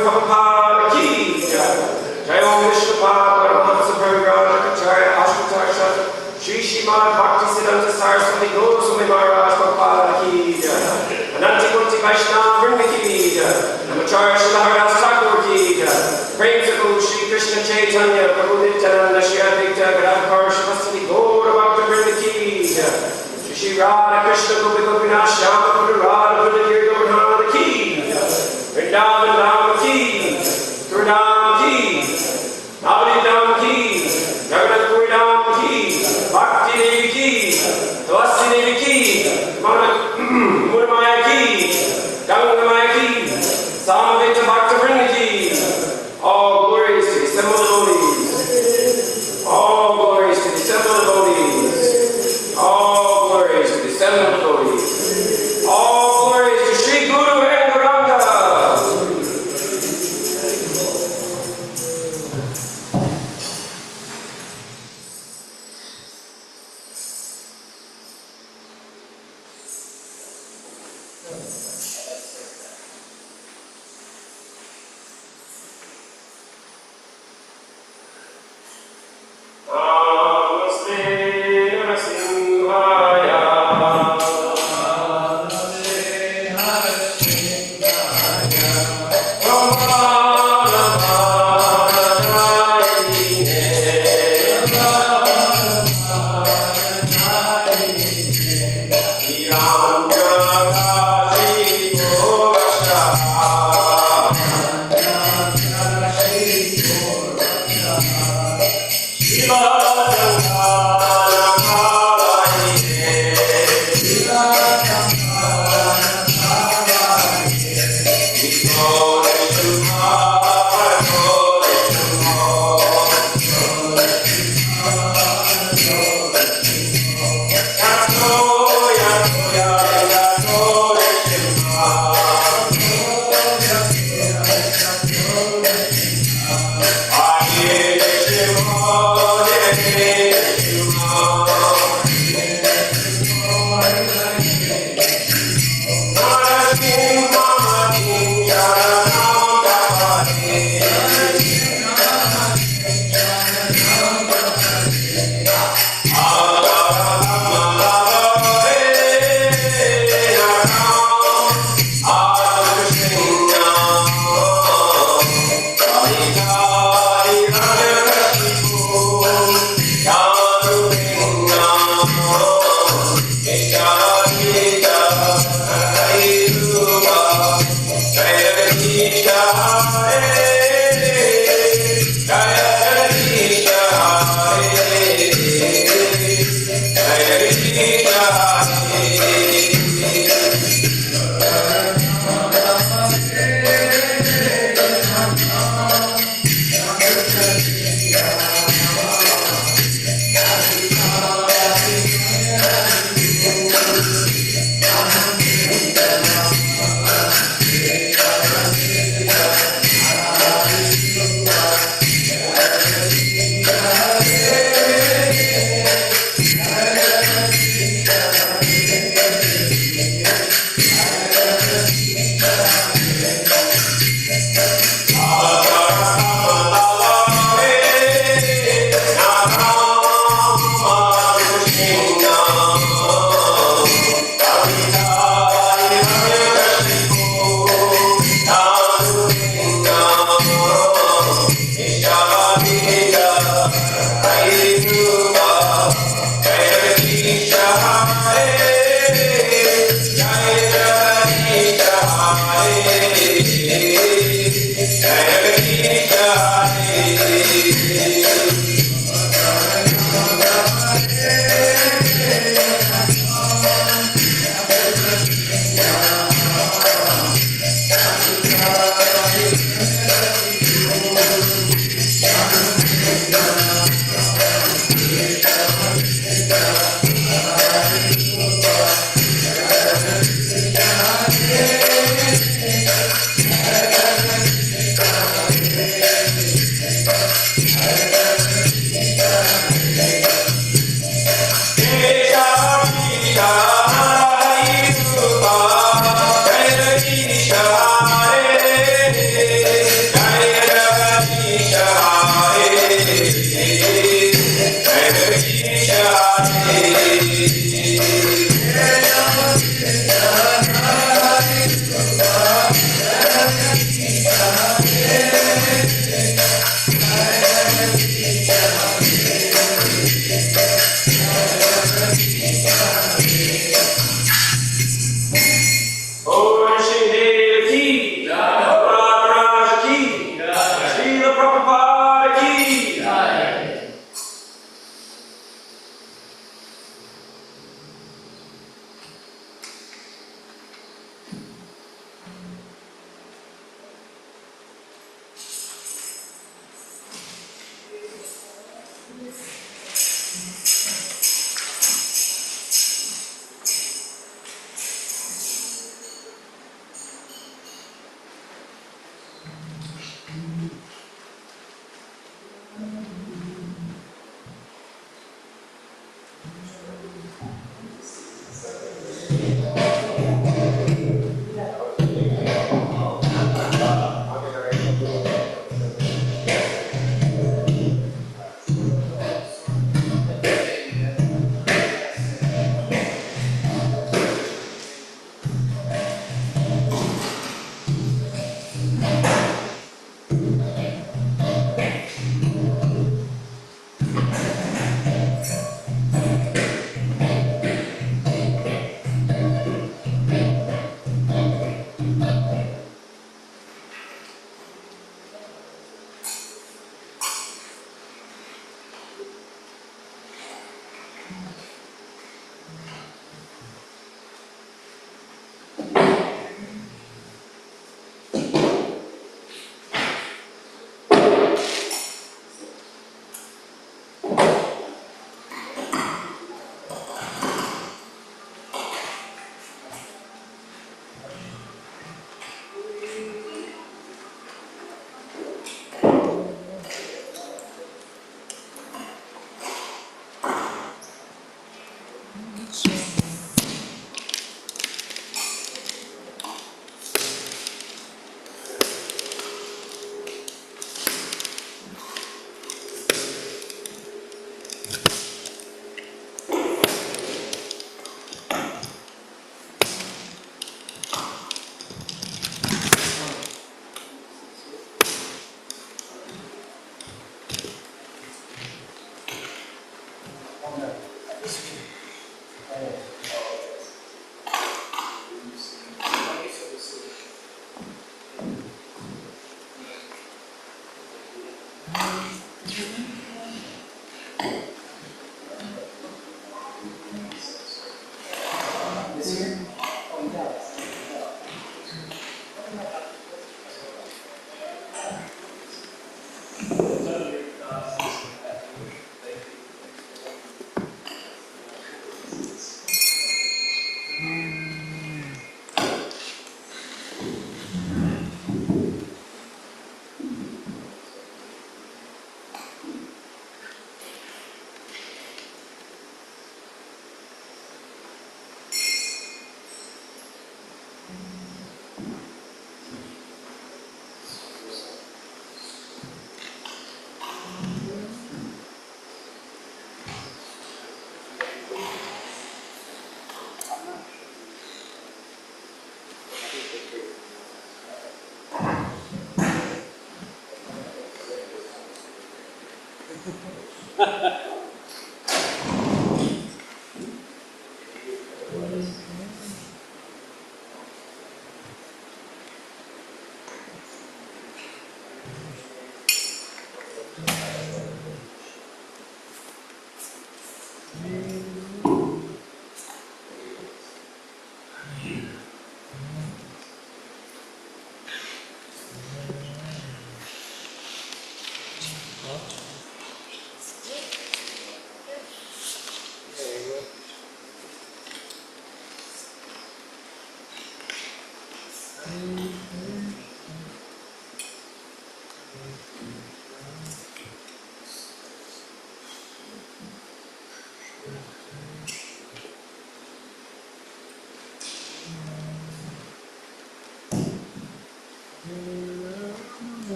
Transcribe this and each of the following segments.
Prabhupada ki jai. Jai Om Vishnupada Paramahamsa Parivraja Kacharya Ashutaksha Shri Srimad Bhakti Siddhanta Saraswati Goswami Maharaj Prabhupada ki jai. Ananti Koti Vaishnava Vrinda ki jai. Namacharya Srila Haridas Thakur ki jai. Prem Saku Shri Krishna Chaitanya Prabhu Nityananda Shri Advaita Gadadhar Shivasati Gaura Bhakta Vrinda ki jai. Shri Radha Krishna Gopi Gopinath Shyama Prabhu Radha Vrinda Giri Govardhana ki jai. Vrindavan Dham ki Gurudham ki Navadip Dham ki Jagannath Puri Dham ki Bhakti Devi ki Tulasi Devi ki Mudamaya ki Gangamaya ki Samaveta Bhakta Vrinda ki. All glories to the assembled devotees. All glories to the assembled devotees. All glories to the assembled devotees. All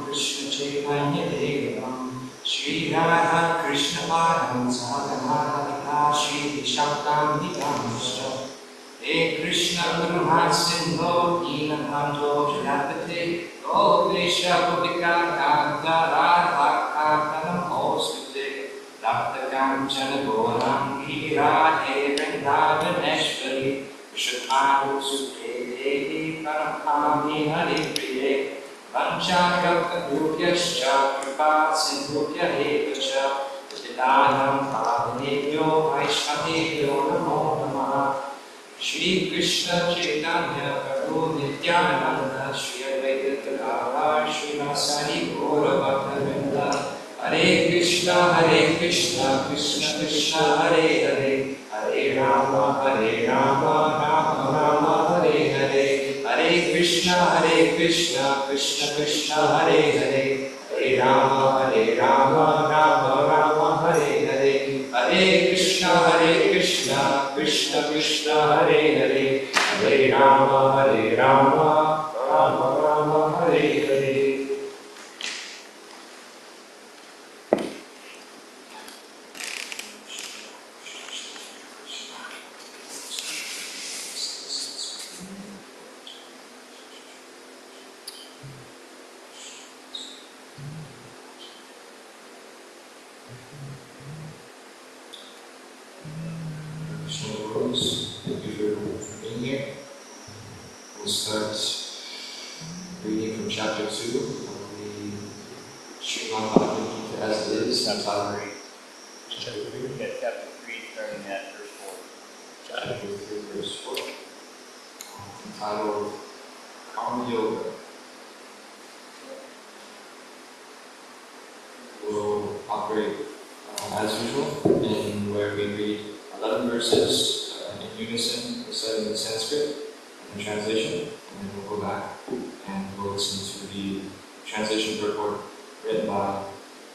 Krishna Chaitanya Devam Shri Shri Radha Krishna Padam Sahaganadika Shri Shaktam Hidamishta He Krishna Guru Sindho Dinakanto Janapate Gopesha Gopika Kanta Radha Kantanam Hostate Rapta Kanchana Goram Girirade Vrindavaneshwari Vishakharu Sute Devi Paramhami Hari Priye Vanchakapurvyascha Kripa Sindhubhya Evacha Tidanam Pavanebhyo Vaishnavebhyo Namo Namaha Shri Krishna Chaitanya Prabhu Nityananda Shri Advaita Gadadhar Shri Vasari Gaura Bhaktavrinda Hare Krishna Krishna Krishna Hare Hare Hare Rama Rama Rama Hare Hare Hare Krishna Krishna Krishna Hare Hare Hare Rama Rama Rama Hare Hare Hare Krishna Krishna Krishna Hare Hare Hare Rama Rama Rama Hare Hare. Thank you for being here. We'll start reading from chapter 2 of the Srimad Bhagavad Gita as it is. Chapter 3. Chapter 3? Yeah, chapter 3, starting at verse 4. Chapter 3, verse 4. Entitled Karma Yoga. We'll operate as usual, in where we read 11 verses in unison, recited in Sanskrit, and translation, and then we'll go back and we'll listen to the translation purport written by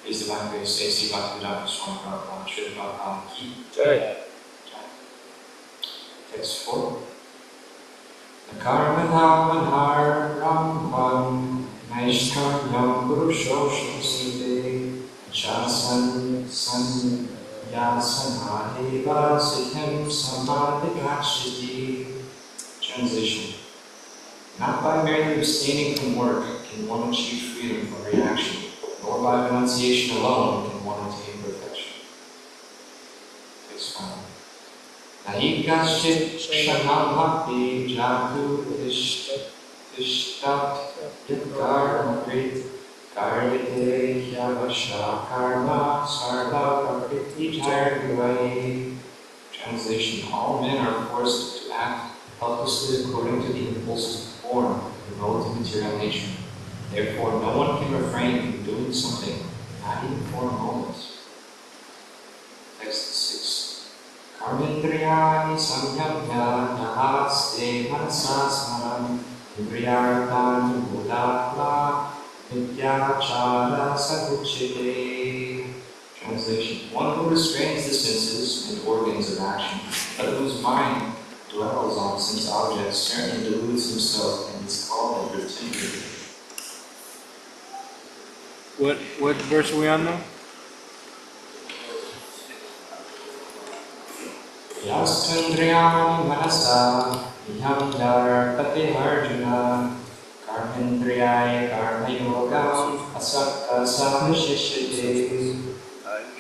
His Divine Grace A.C. Bhaktivedanta Swami Prabhupada, Srila Prabhupada Ki Jai. Text 4. Karmanam Brahman Naishkaryam Purushosham Sute Chasan San Yasanadeva Siddham Samadhikashiti. Translation. Not by merely abstaining from work can one achieve freedom from reaction, nor by renunciation alone can one attain perfection. Text 5. Naikashit Shanam Bhakti Jatu Ishtat Yadkarma Krit Karvite Yavasha Karma Sarva Prakriti Jargavai. Translation. All men are forced to act helplessly according to the impulses of the form, the relative material nature. Therefore, no one can refrain from doing something, not even for a moment. Text 6. Karmendriyani samyamya nahaste manasasmaram indriyarthan buddhatma vidyachara sakuchite. Translation. One who restrains the senses and organs of action, but whose mind dwells on sense objects, certainly deludes himself and is called a pretender. What verse are we on now? Yastundriyani manasa yam darpate arjuna karmendriyaya karma yogam asakta samashishite.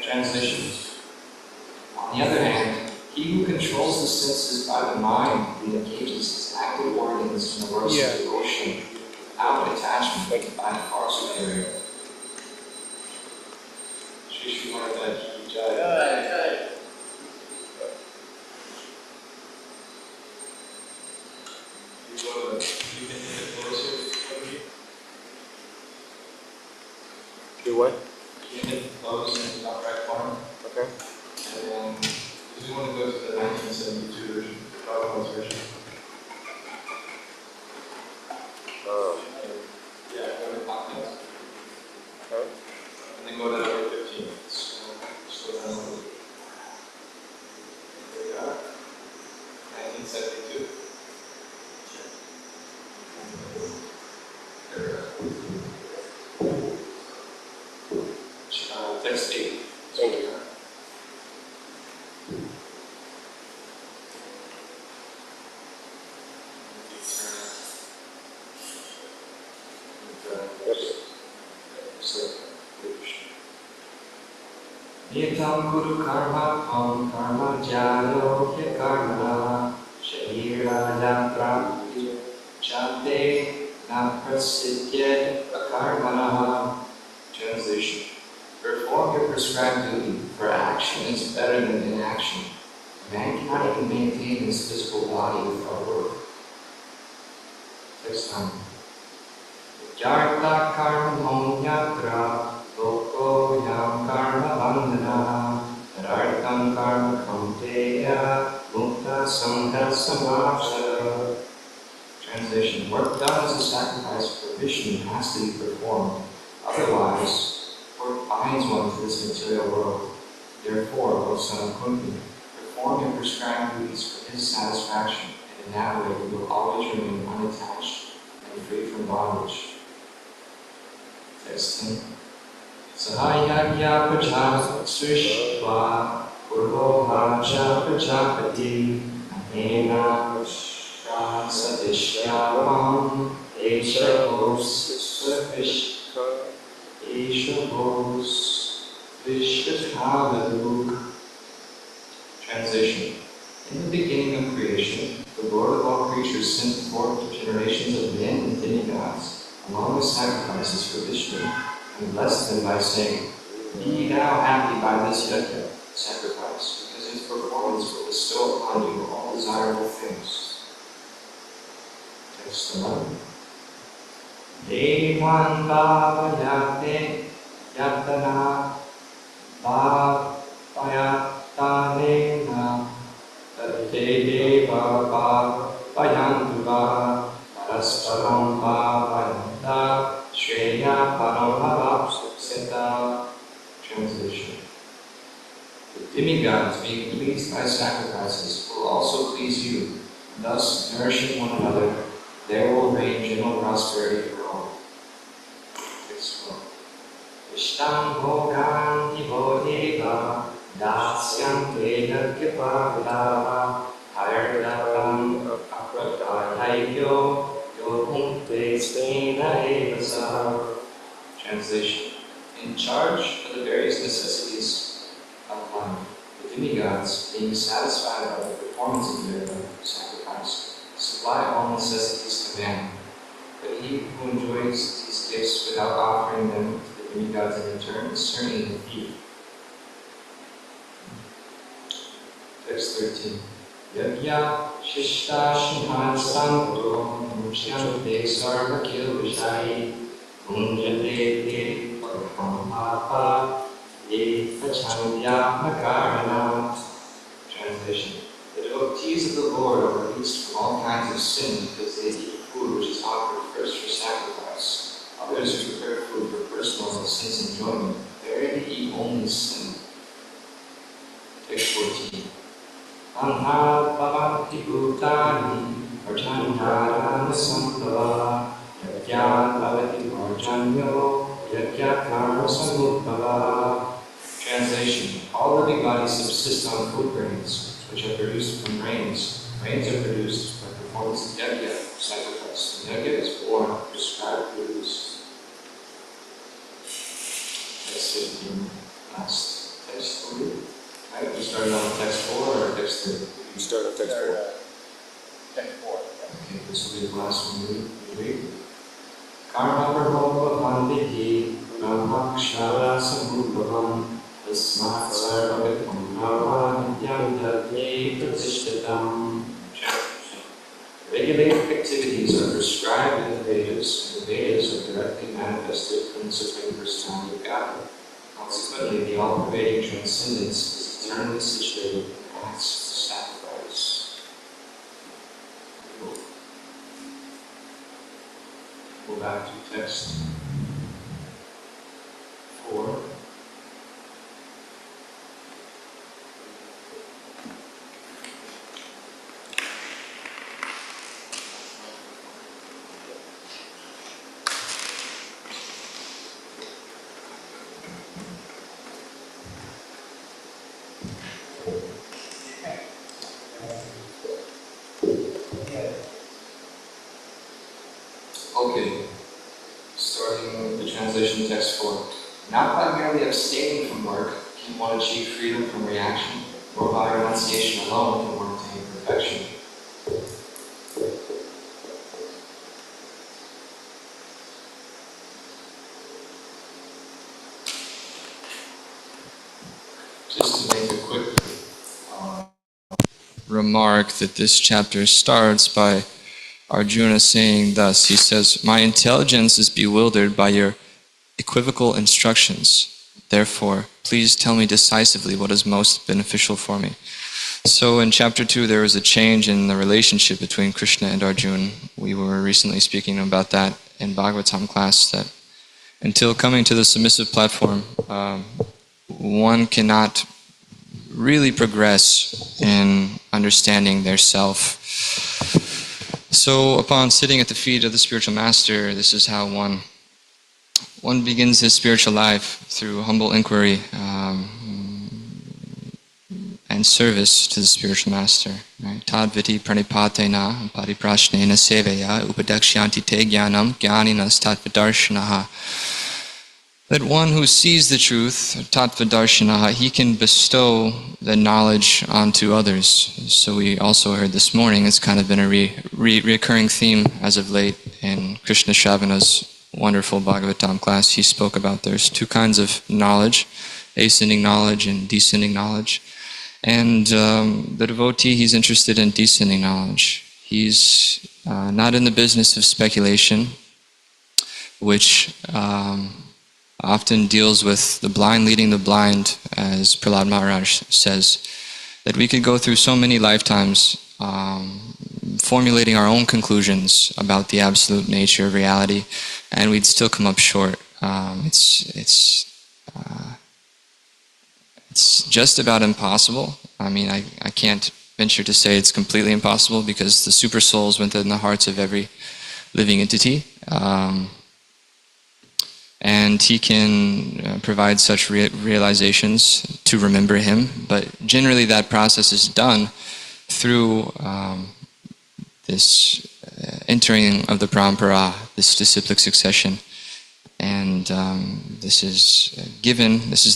Translation. On the other hand, he who controls the senses by the mind, who engages his active organs in the works of devotion without attachment, by far superior. Shri Shri Maharaj Ki Jai. You can get closer. Do what? You can get close in the upright form. Okay. And then we want to go to the 1972 version, Prabhupada's version. Yeah, go to Pockets. Okay. And then go to number 15. So, slow down a little bit. There we are. 1972. There we go. Text 8. Thank you. Nitam Guru Karma Om Karma Jalo Hya Karma Sharira Yatra Chante Naprasidya Akarmana. Translation. Perform your prescribed duty, for action is better than inaction. Man cannot even maintain his physical body without work. Text 9. Yarta karma yatra loko yam karma bandhana tarartam karma kaunteya mukta sangha samapsara. Translation. Work done as a sacrifice for Vishnu has to be performed. Otherwise, work binds one to this material world. Therefore, O son of Kunti, perform your prescribed duties for his satisfaction, and in that way you will always remain unattached and free from bondage. Text 10. Sahayagya praja srishva purvohacha prajapati ahena sadishyamam Translation. In the beginning of creation, the Lord of all creatures sent forth generations of men and demigods, along with sacrifices for Vishnu, and blessed them by saying, "Be thou happy by this yajna," sacrifice, because its performance will bestow upon you all desirable things. Text 11. Devan bhavayate yatana bhavayatanena tate deva bhavayantuva parasparam bhavayanta shreya paramabhapsita. Translation. The demigods, being pleased by sacrifices, will also please you, thus nourishing one another. There will reign general prosperity for all. Text 12. Ishtam bhogan hibodeva dasyante yakyapavitava hayardatam apratayyo yohunte stena evasa. Translation. In charge of the various necessities of life, the demigods, being satisfied by the performance of their sacrifice, supply all necessities to man. But he who enjoys these gifts without offering them to the demigods in return is certainly a thief. Text 13. Yagya shishta shimhan santo muchyante sarva kilvishai munjate te parhamapa ye pachandya makarana. Translation. The devotees of the Lord are released from all kinds of sin because they eat food which is offered first for sacrifice. Others who prepare food for personal and sense enjoyment verily eat only sin. Text 14. Anha bhavanti bhutani arjanjara sambhava yagya bhavati arjanyo yagya karma samudbhava. Translation. All living bodies subsist on food grains, which are produced from rains. Rains are produced by performance of yajna, sacrifice. Yajna is born of prescribed duties. Text 15. Last text 3. Right, we started on text 4 or text 3? You start on text 4. Text 4. Okay, this will be the last one we read. Karma pramokha bandhiti brahmakshara samudbhavam tasmat sarvavitam brahma nityam dadye pratishtatam. Regulated activities are prescribed in the Vedas, and the Vedas are directly manifested from the Supreme Personality of God. Consequently, the all-pervading transcendence is eternally situated in acts of sacrifice. Go back to text 4. Not by merely abstaining from work can one achieve freedom from reaction, or by renunciation alone can one attain perfection. Just to make a quick remark that this chapter starts by Arjuna saying thus. He says, "My intelligence is bewildered by your equivocal instructions. Therefore, please tell me decisively what is most beneficial for me." So in chapter 2, there was a change in the relationship between Krishna and Arjuna. We were recently speaking about that in Bhagavatam class, that until coming to the submissive platform, one cannot really progress in understanding their self. So upon sitting at the feet of the spiritual master, this is how one begins his spiritual life, through humble inquiry and service to the spiritual master. Tadviti pranipatena pariprashnena seveya upadakshanti te jnanam jnaninas tatvadarshanaha. That one who sees the truth, tatvadarshanaha, he can bestow the knowledge onto others. So we also heard this morning, it's kind of been a recurring theme as of late in Krishna Shavana's wonderful Bhagavatam class. He spoke about there's two kinds of knowledge, ascending knowledge and descending knowledge. And the devotee, he's interested in descending knowledge. He's not in the business of speculation, which often deals with the blind leading the blind, as Prahlad Maharaj says, that we could go through so many lifetimes formulating our own conclusions about the absolute nature of reality, and we'd still come up short. It's just about impossible. I mean, I can't venture to say it's completely impossible, because the super souls within the hearts of every living entity. And he can provide such realizations to remember him, but generally that process is done through this entering of the parampara, this disciplic succession. And this is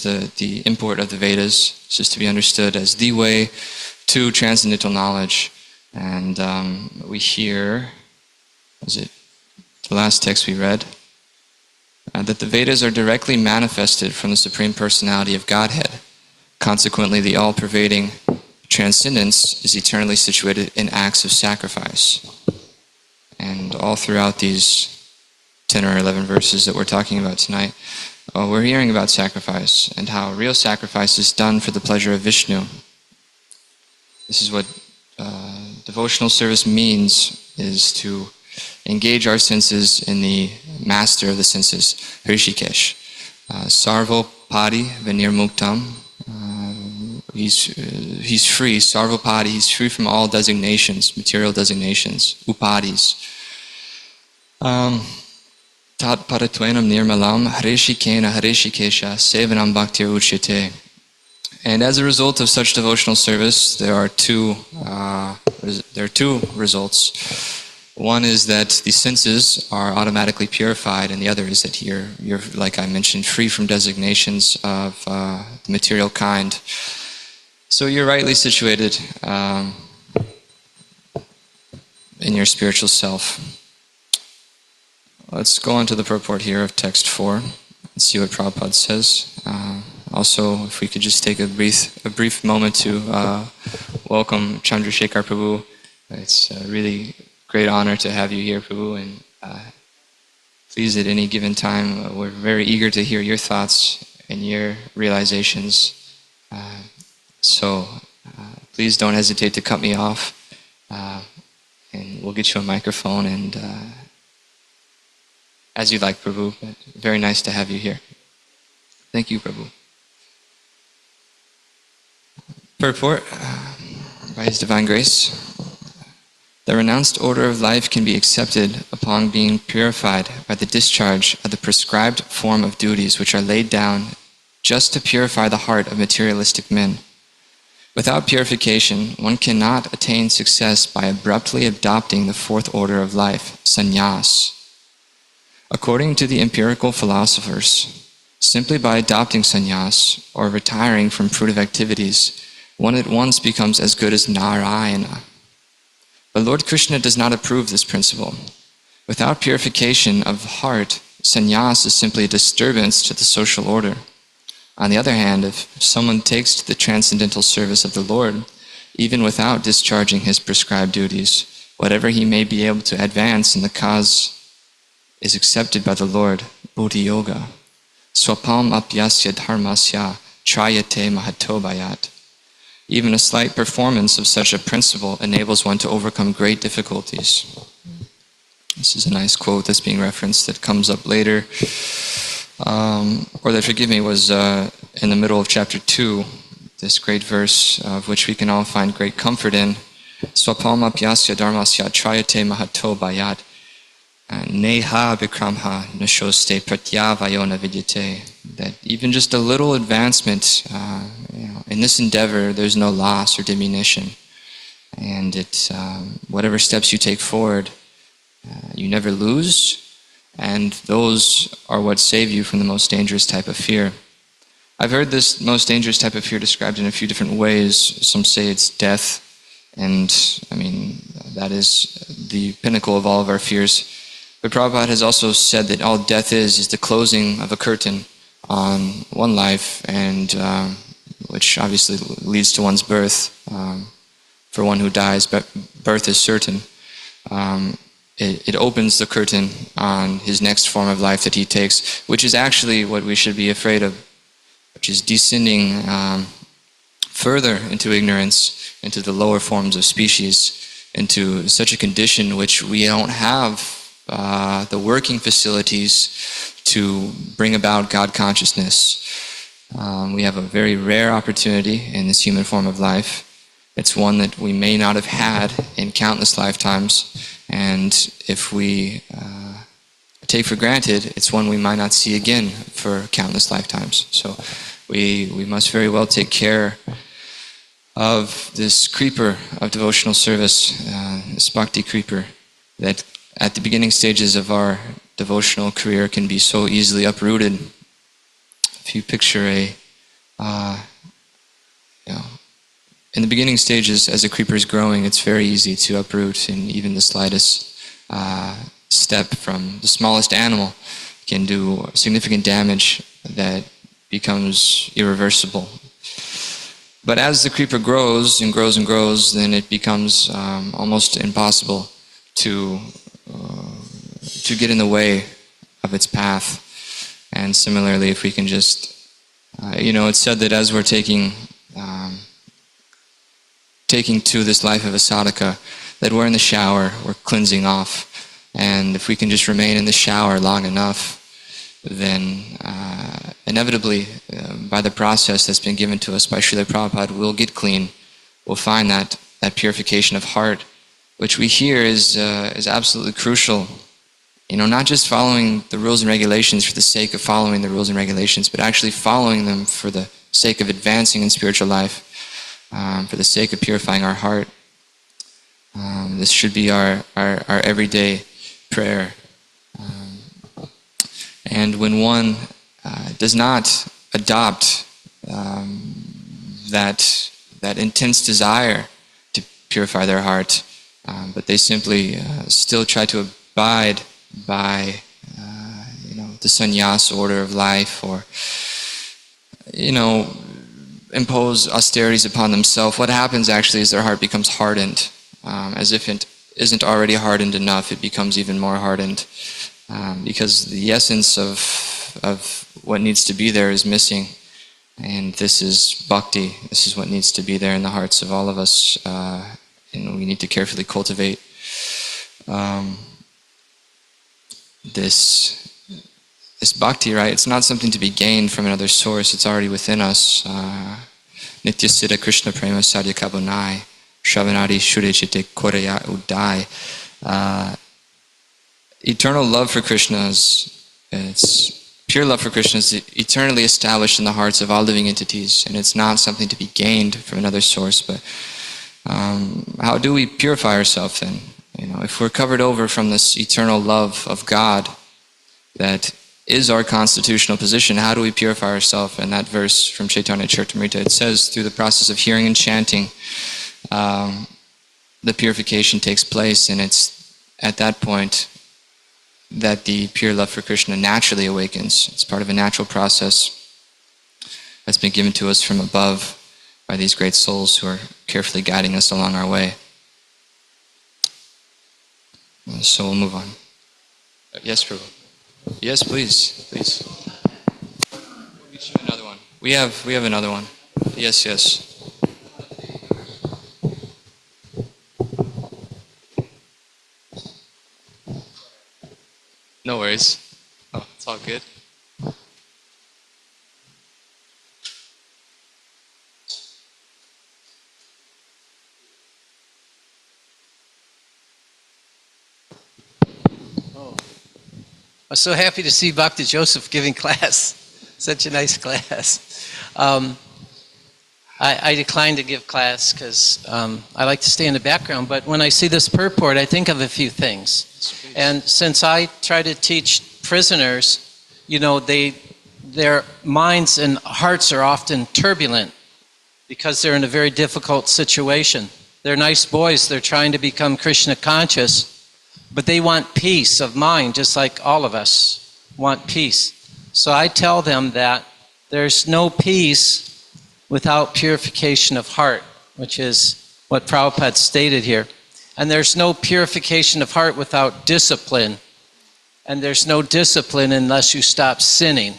the import of the Vedas. This is to be understood as the way to transcendental knowledge. And we hear, was it the last text we read? That the Vedas are directly manifested from the Supreme Personality of Godhead. Consequently, the all-pervading transcendence is eternally situated in acts of sacrifice. And all throughout these 10 or 11 verses that we're talking about tonight, we're hearing about sacrifice and how real sacrifice is done for the pleasure of Vishnu. This is what devotional service means, is to engage our senses in the master of the senses, Hrishikesh. Sarvopadi Vinirmuktam. He's free, Sarvopadi, he's free from all designations, material designations, upadis. Tat paratvenam nirmalam Hrishikena Hrishikesha Sevanam Bhaktir Uchyate. And as a result of such devotional service, there are two results. One is that the senses are automatically purified, and the other is that you're, like I mentioned, free from designations of the material kind. So you're rightly situated in your spiritual self. Let's go on to the purport here of text 4 and see what Prabhupada says. Also, if we could just take a brief moment to welcome Chandrasekhar Prabhu. It's really great honor to have you here, Prabhu, and please, at any given time, we're very eager to hear your thoughts and your realizations. So please don't hesitate to cut me off, and we'll get you a microphone, and as you like, Prabhu. But very nice to have you here. Thank you, Prabhu. Purport, by His Divine Grace. The renounced order of life can be accepted upon being purified by the discharge of the prescribed form of duties which are laid down just to purify the heart of materialistic men. Without purification, one cannot attain success by abruptly adopting the fourth order of life, sannyas. According to the empirical philosophers, Simply by adopting sannyas or retiring from fruitive activities, one at once becomes as good as Narayana. But Lord Krishna does not approve this principle. Without purification of heart, sannyas is simply a disturbance to the social order. On the other hand, if someone takes to the transcendental service of the Lord, even without discharging his prescribed duties, whatever he may be able to advance in the cause is accepted by the Lord, Bodhi Yoga. Swapam apyasya dharmasya trayate mahato bhayat. Even a slight performance of such a principle enables one to overcome great difficulties. This is a nice quote that's being referenced that comes up later, or that, forgive me, was in the middle of chapter 2, this great verse of which we can all find great comfort in. Swapam apyasya dharmasya trayate mahato bhayat. Neha vikramha nashoste pratyavayona vidyate. That even just a little advancement in this endeavor, there's no loss or diminution. And whatever steps you take forward, you never lose. And those are what save you from the most dangerous type of fear. I've heard this most dangerous type of fear described in a few different ways. Some say it's death. And I mean, that is the pinnacle of all of our fears. But Prabhupada has also said that all death is the closing of a curtain on one life, and which obviously leads to one's birth. For one who dies, but birth is certain. It opens the curtain on his next form of life that he takes, which is actually what we should be afraid of, which is descending further into ignorance, into the lower forms of species, into such a condition which we don't have the working facilities to bring about God consciousness. We have a very rare opportunity in this human form of life. It's one that we may not have had in countless lifetimes, and if we take for granted, it's one we might not see again for countless lifetimes. So we must very well take care of this creeper of devotional service, this bhakti creeper, that at the beginning stages of our devotional career can be so easily uprooted. If you picture in the beginning stages, as a creeper is growing, it's very easy to uproot, and even the slightest step from the smallest animal can do significant damage that becomes irreversible. But as the creeper grows and grows and grows, then it becomes almost impossible to get in the way of its path. And similarly, if we can just, it's said that as we're taking to this life of a sadhaka, that we're in the shower, we're cleansing off, and if we can just remain in the shower long enough, then inevitably, by the process that's been given to us by Srila Prabhupada, we'll get clean. We'll find that purification of heart, which we hear is absolutely crucial. Not just following the rules and regulations for the sake of following the rules and regulations, but actually following them for the sake of advancing in spiritual life, for the sake of purifying our heart. This should be our everyday prayer. And when one does not adopt that intense desire to purify their heart, but they simply still try to abide by the sannyas order of life, or impose austerities upon themselves, what happens actually is their heart becomes hardened. As if it isn't already hardened enough, it becomes even more hardened, because the essence of what needs to be there is missing. And this is bhakti. This is what needs to be there in the hearts of all of us, and we need to carefully cultivate this bhakti, right? It's not something to be gained from another source. It's already within us. Nitya Siddha Krishna Prema Sadhya Kabonai Shravanadi Shurechite Koraya Udai. Eternal love for Krishna it's pure love for Krishna is eternally established in the hearts of all living entities, and it's not something to be gained from another source. But how do we purify ourselves then? If we're covered over from this eternal love of God that is our constitutional position. How do we purify ourselves? And that verse from Chaitanya Charitamrita, it says through the process of hearing and chanting, the purification takes place, and it's at that point that the pure love for Krishna naturally awakens. It's part of a natural process that's been given to us from above by these great souls who are carefully guiding us along our way. So we'll move on. Yes, Prabhu. Yes, please. We'll get you another one. We have another one. Yes. No worries. Oh, it's all good. I'm so happy to see Bhakti Joseph giving class. Such a nice class. I declined to give class because I like to stay in the background, but when I see this purport, I think of a few things. And since I try to teach prisoners, their minds and hearts are often turbulent because they're in a very difficult situation. They're nice boys, they're trying to become Krishna conscious, but they want peace of mind, just like all of us want peace. So I tell them that there's no peace without purification of heart, which is what Prabhupada stated here. And there's no purification of heart without discipline. And there's no discipline unless you stop sinning.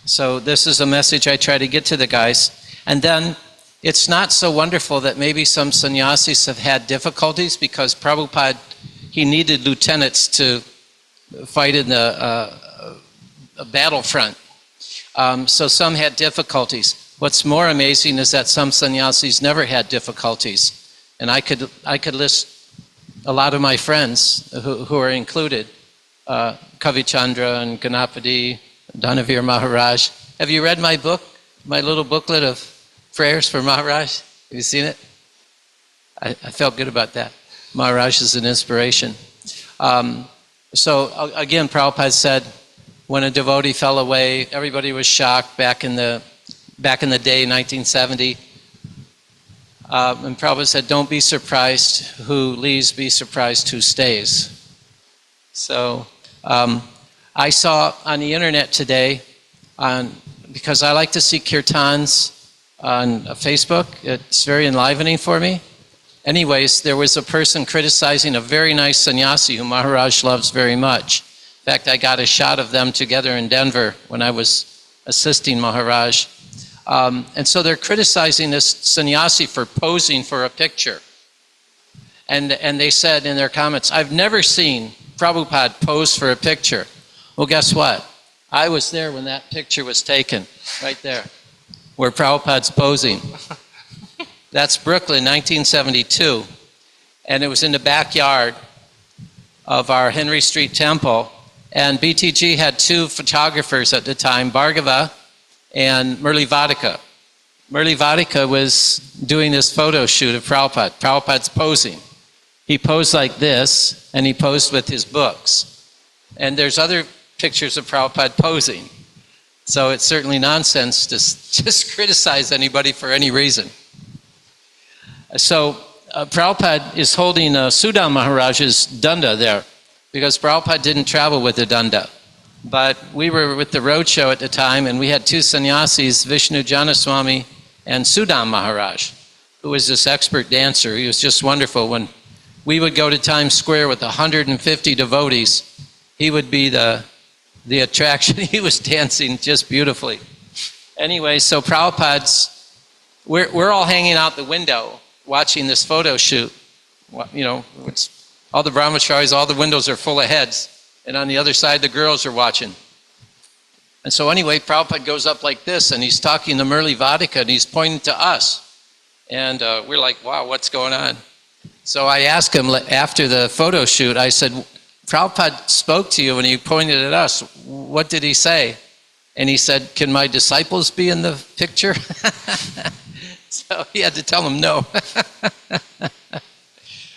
So this is a message I try to get to the guys. And then it's not so wonderful that maybe some sannyasis have had difficulties, because Prabhupada, he needed lieutenants to fight in the battlefront. So some had difficulties. What's more amazing is that some sannyasis never had difficulties. And I could list a lot of my friends who are included. Kavichandra and Ganapati, Dhanavir Maharaj. Have you read my book, my little booklet of prayers for Maharaj? Have you seen it? I felt good about that. Maharaj is an inspiration. So again, Prabhupada said, when a devotee fell away, everybody was shocked back in the day, 1970. And Prabhupada said, don't be surprised who leaves, be surprised who stays. So I saw on the internet today, because I like to see kirtans on Facebook, it's very enlivening for me. Anyways, there was a person criticizing a very nice sannyasi who Maharaj loves very much. In fact, I got a shot of them together in Denver when I was assisting Maharaj. And so they're criticizing this sannyasi for posing for a picture. And they said in their comments, I've never seen Prabhupada pose for a picture. Well, guess what? I was there when that picture was taken, right there, where Prabhupada's posing. That's Brooklyn, 1972. And it was in the backyard of our Henry Street Temple. And BTG had two photographers at the time, Bhargava and Murli Vadika. Murli Vadika was doing this photo shoot of Prabhupada. Prabhupada's posing. He posed like this, and he posed with his books. And there's other pictures of Prabhupada posing. So it's certainly nonsense to just criticize anybody for any reason. So Prabhupada is holding Sudam Maharaj's danda there, because Prabhupada didn't travel with the danda. But we were with the roadshow at the time, and we had two sannyasis, Vishnu Janaswami and Sudam Maharaj, who was this expert dancer. He was just wonderful. When we would go to Times Square with 150 devotees, he would be the attraction. He was dancing just beautifully. Anyway, so Prabhupada's, we're all hanging out the window watching this photo shoot. You know, all the brahmacharis, all the windows are full of heads. And on the other side, the girls are watching. And so anyway, Prabhupada goes up like this, and he's talking to Murli Vadika, and he's pointing to us. And we're like, wow, what's going on? So I asked him after the photo shoot, I said, Prabhupada spoke to you and he pointed at us. What did he say? And he said, can my disciples be in the picture? So he had to tell him no.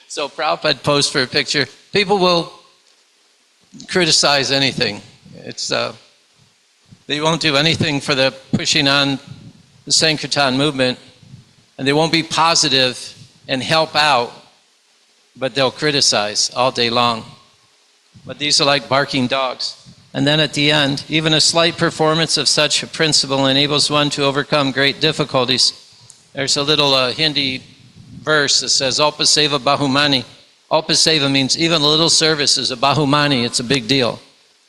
So Prabhupada posed for a picture. People will criticize anything. It's they won't do anything for the pushing on the Sankirtan movement, and they won't be positive and help out, but they'll criticize all day long. But these are like barking dogs. And then at the end, even a slight performance of such a principle enables one to overcome great difficulties. There's a little Hindi verse that says, Alpaseva Bahumani. Alpaseva means even a little service is a Bahumani, it's a big deal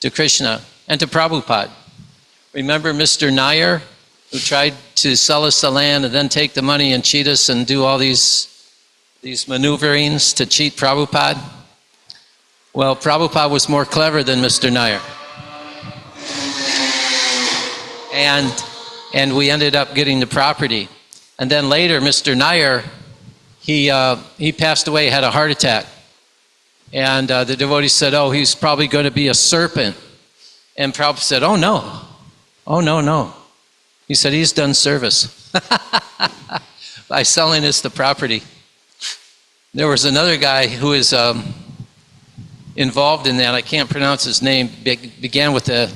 to Krishna and to Prabhupada. Remember Mr. Nair, who tried to sell us the land and then take the money and cheat us and do all these maneuverings to cheat Prabhupada? Well, Prabhupada was more clever than Mr. Nair. And we ended up getting the property. And then later, Mr. Nair, he passed away, had a heart attack. And the devotee said, oh, he's probably going to be a serpent. And Prabhupada said, oh, no. Oh, no, no. He said, he's done service by selling us the property. There was another guy who is involved in that. I can't pronounce his name. Began with a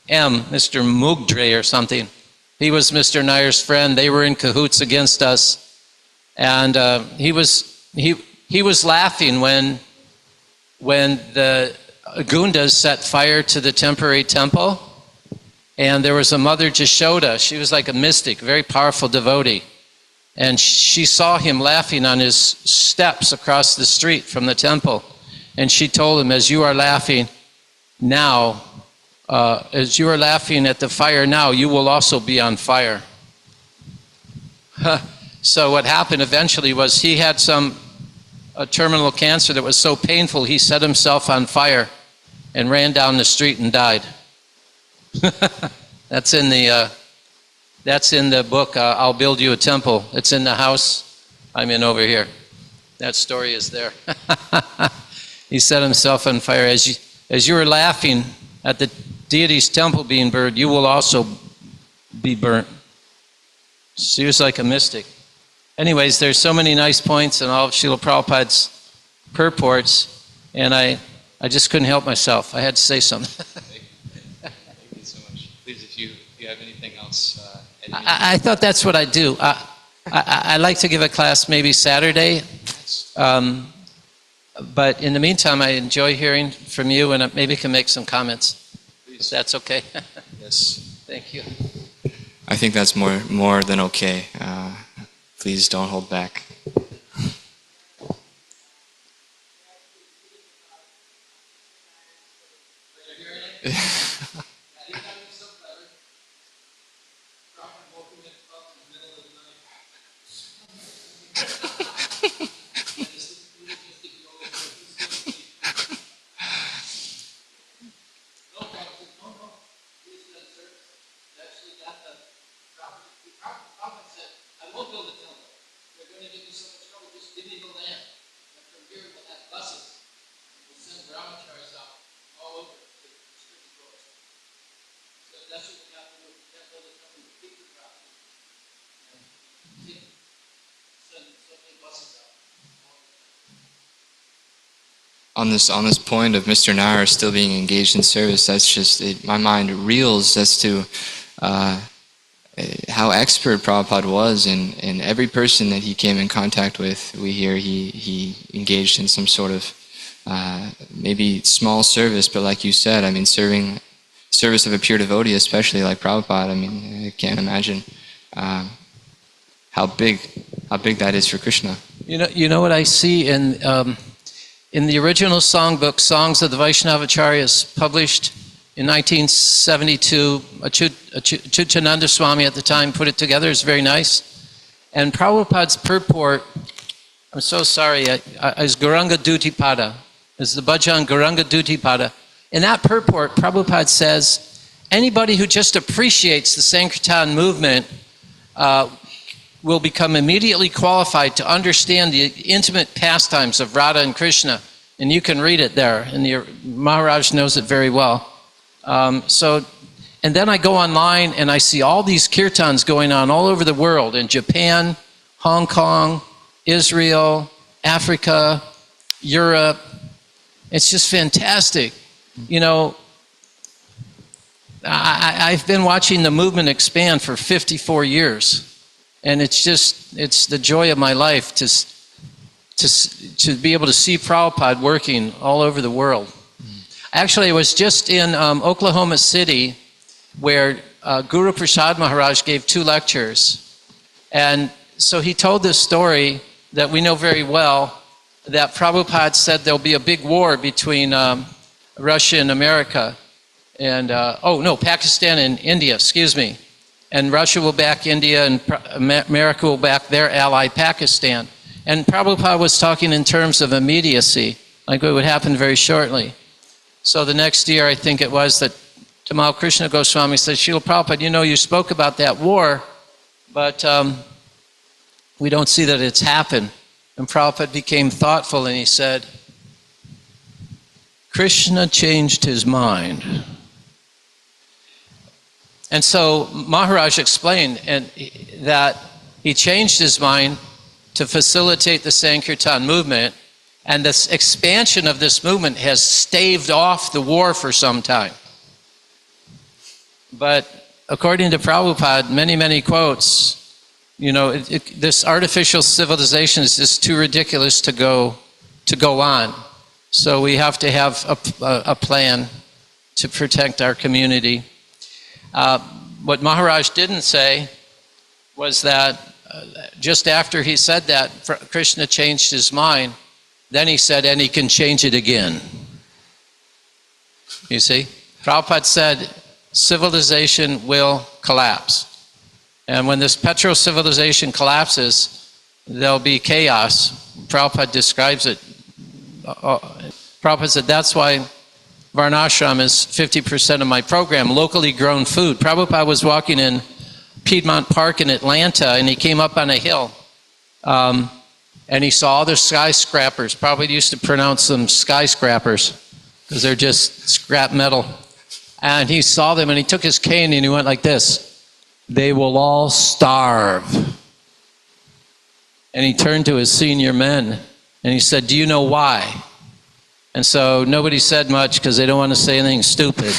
M, Mr. Mugdre or something. He was Mr. Nair's friend. They were in cahoots against us. And he was laughing when the Gundas set fire to the temporary temple. And there was a Mother Jashoda. She was like a mystic, very powerful devotee. And she saw him laughing on his steps across the street from the temple. And she told him, as you are laughing now, as you are laughing at the fire now, you will also be on fire. So what happened eventually was he had a terminal cancer that was so painful, he set himself on fire and ran down the street and died. That's in the book, I'll Build You a Temple. It's in the house I'm in over here. That story is there. He set himself on fire. As you were laughing at the deity's temple being burned, you will also be burnt. So he was like a mystic. Anyways, there's so many nice points in all of Srila Prabhupada's purports, and I just couldn't help myself. I had to say something. Thank you so much. Please, if you have anything else. I thought that's what I do. I like to give a class maybe Saturday, but in the meantime, I enjoy hearing from you, and maybe can make some comments. If that's okay. Yes. Thank you. I think that's more than okay. Please don't hold back. On this point of Mr. Nair still being engaged in service, that's just, my mind reels as to how expert Prabhupada was, and every person that he came in contact with, we hear he engaged in some sort of maybe small service, but like you said, I mean, service of a pure devotee, especially like Prabhupada, I mean, I can't imagine how big that is for Krishna. You know what I see in the original songbook, Songs of the Vaishnavacharyas, published in 1972, Achyutananda Swami at the time put it together. It's very nice. And Prabhupada's purport, I'm so sorry, is Gauranga Dutipada, is the bhajan Gauranga Dutipada. In that purport, Prabhupada says, anybody who just appreciates the Sankirtan movement will become immediately qualified to understand the intimate pastimes of Radha and Krishna. And you can read it there, and the Maharaj knows it very well. And then I go online and I see all these kirtans going on all over the world, in Japan, Hong Kong, Israel, Africa, Europe. It's just fantastic. You know, I've been watching the movement expand for 54 years, and it's the joy of my life to be able to see Prabhupada working all over the world. Actually, I was just in Oklahoma City, where Guru Prasad Maharaj gave 2 lectures. And so he told this story that we know very well, that Prabhupada said there'll be a big war between Russia and America. And, Pakistan and India, excuse me. And Russia will back India, and America will back their ally, Pakistan. And Prabhupada was talking in terms of immediacy, like what would happen very shortly. So the next year, I think it was, that Tamal Krishna Goswami said, Srila Prabhupada, you spoke about that war, but we don't see that it's happened. And Prabhupada became thoughtful, and he said, Krishna changed his mind. And so Maharaj explained that he changed his mind to facilitate the Sankirtan movement, and this expansion of this movement has staved off the war for some time. But according to Prabhupada, many quotes, this artificial civilization is just too ridiculous to go on. So we have to have a plan to protect our community. What Maharaj didn't say was that just after he said that, Krishna changed his mind. Then he said, and he can change it again. You see? Prabhupada said, civilization will collapse. And when this petro-civilization collapses, there'll be chaos. Prabhupada describes it. Prabhupada said, that's why Varnashram is 50% of my program, locally grown food. Prabhupada was walking in Piedmont Park in Atlanta, and he came up on a hill, and he saw other skyscrapers. Probably used to pronounce them skyscrapers because they're just scrap metal. And he saw them, and he took his cane and he went like this: they will all starve. And he turned to his senior men and he said, do you know why? And so nobody said much because they don't want to say anything stupid.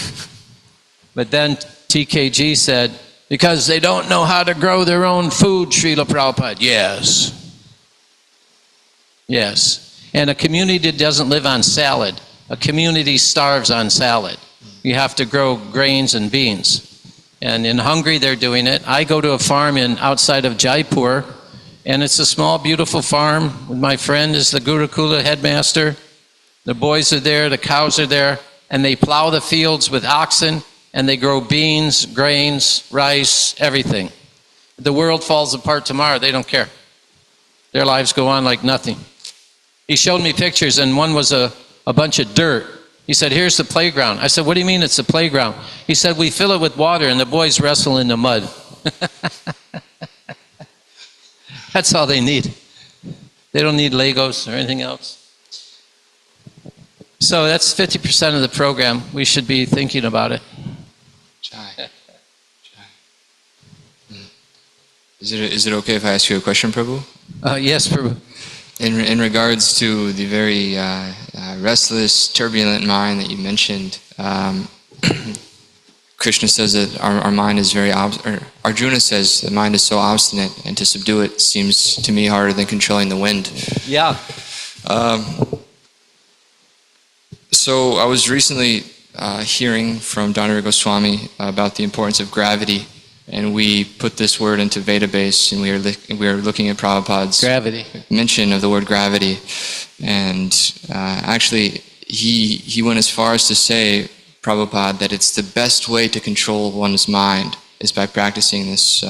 But then TKG said, because they don't know how to grow their own food, Srila Prabhupada. Yes. Yes. And a community doesn't live on salad. A community starves on salad. You have to grow grains and beans. And in Hungary, they're doing it. I go to a farm outside of Jaipur, and it's a small, beautiful farm. My friend is the Gurukula headmaster. The boys are there, the cows are there, and they plow the fields with oxen, and they grow beans, grains, rice, everything. If the world falls apart tomorrow, they don't care. Their lives go on like nothing. He showed me pictures, and one was a bunch of dirt. He said, here's the playground. I said, what do you mean it's a playground? He said, we fill it with water, and the boys wrestle in the mud. That's all they need. They don't need Legos or anything else. So that's 50% of the program. We should be thinking about it. Jai. Is it okay if I ask you a question, Prabhu? Yes, Prabhu. In regards to the very restless, turbulent mind that you mentioned, Krishna says that our mind is very, Arjuna says the mind is so obstinate, and to subdue it seems to me harder than controlling the wind. Yeah. So I was recently hearing from Dhanara Goswami about the importance of gravity, and we put this word into Vedabase, and we are looking at Prabhupada's Gravity. mention of the word gravity, and actually he went as far as to say, Prabhupada, that it's the best way to control one's mind is by practicing this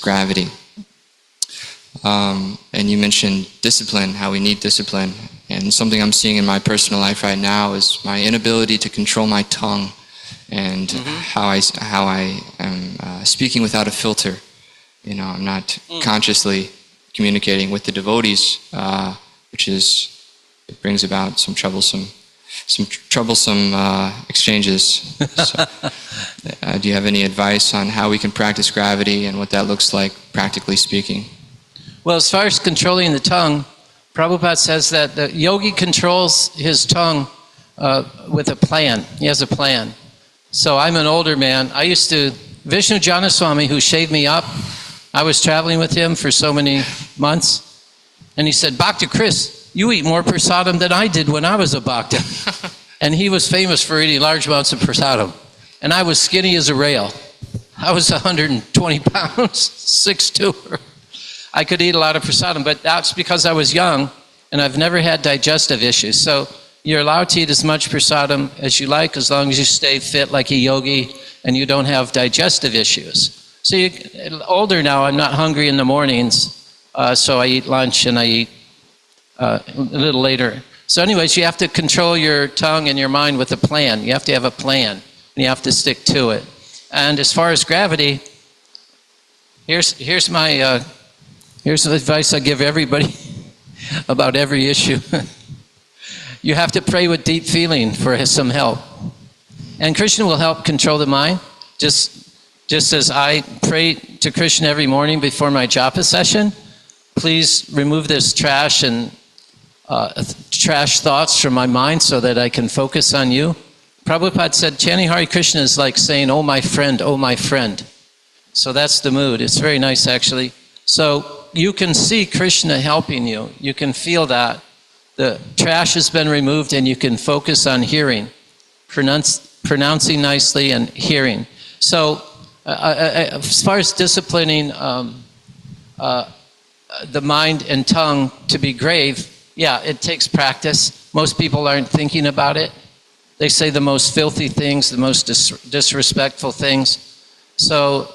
gravity. And you mentioned discipline, how we need discipline. And something I'm seeing in my personal life right now is my inability to control my tongue, and how I am speaking without a filter. I'm not consciously communicating with the devotees, it brings about some troublesome exchanges. So, do you have any advice on how we can practice gravity and what that looks like, practically speaking? Well, as far as controlling the tongue, Prabhupada says that the yogi controls his tongue with a plan. He has a plan. So I'm an older man. Vishnu Janaswami, who shaved me up, I was traveling with him for so many months, and he said, Bhakta Chris, you eat more prasadam than I did when I was a bhakta. And he was famous for eating large amounts of prasadam. And I was skinny as a rail. I was 120 pounds, 6'2". I could eat a lot of prasadam, but that's because I was young, and I've never had digestive issues. So you're allowed to eat as much prasadam as you like, as long as you stay fit like a yogi and you don't have digestive issues. So older now, I'm not hungry in the mornings, so I eat lunch and I eat a little later. So anyways, you have to control your tongue and your mind with a plan. You have to have a plan, and you have to stick to it. And as far as gravity, here's the advice I give everybody about every issue. You have to pray with deep feeling for some help. And Krishna will help control the mind. Just as I pray to Krishna every morning before my japa session, please remove this trash and trash thoughts from my mind so that I can focus on you. Prabhupada said, chanting Hare Krishna is like saying, oh my friend, oh my friend. So that's the mood. It's very nice, actually. So you can see Krishna helping you. You can feel that. The trash has been removed and you can focus on hearing, pronouncing nicely and hearing. So as far as disciplining the mind and tongue to be grave, yeah, it takes practice. Most people aren't thinking about it. They say the most filthy things, the most disrespectful things. So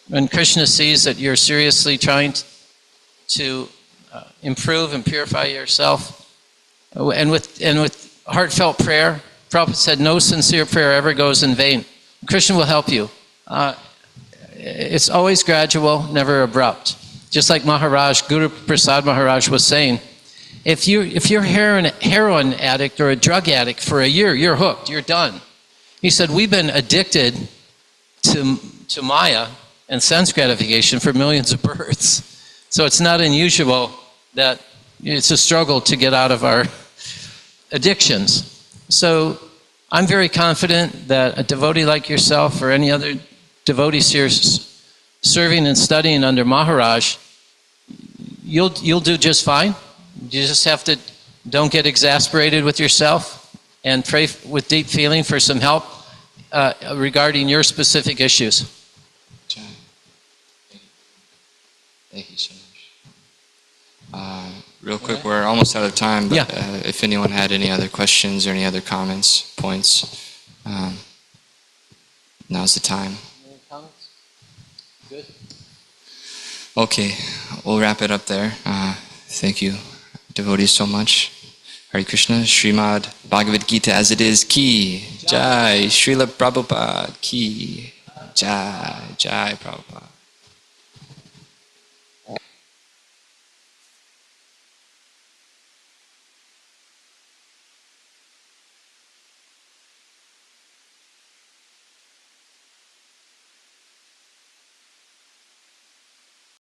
when Krishna sees that you're seriously trying to improve and purify yourself, and with heartfelt prayer, Prabhupada said, no sincere prayer ever goes in vain. Krishna will help you. It's always gradual, never abrupt. Just like Maharaj, Guru Prasad Maharaj was saying, if you're a heroin addict or a drug addict for a year, you're hooked, you're done. He said, we've been addicted to Maya and sense gratification for millions of births. So it's not unusual that it's a struggle to get out of our addictions. So I'm very confident that a devotee like yourself or any other devotee serving and studying under Maharaj, you'll do just fine. You just have to, don't get exasperated with yourself and pray with deep feeling for some help regarding your specific issues. Thank you so much. Real quick, we're almost out of time, but if anyone had any other questions or any other comments, points, now's the time. Any comments? Good. Okay, we'll wrap it up there. Thank you, devotees, so much. Hare Krishna, Srimad Bhagavad Gita as it is, Ki Jai, Srila Prabhupada, Ki Jai, Jai Prabhupada.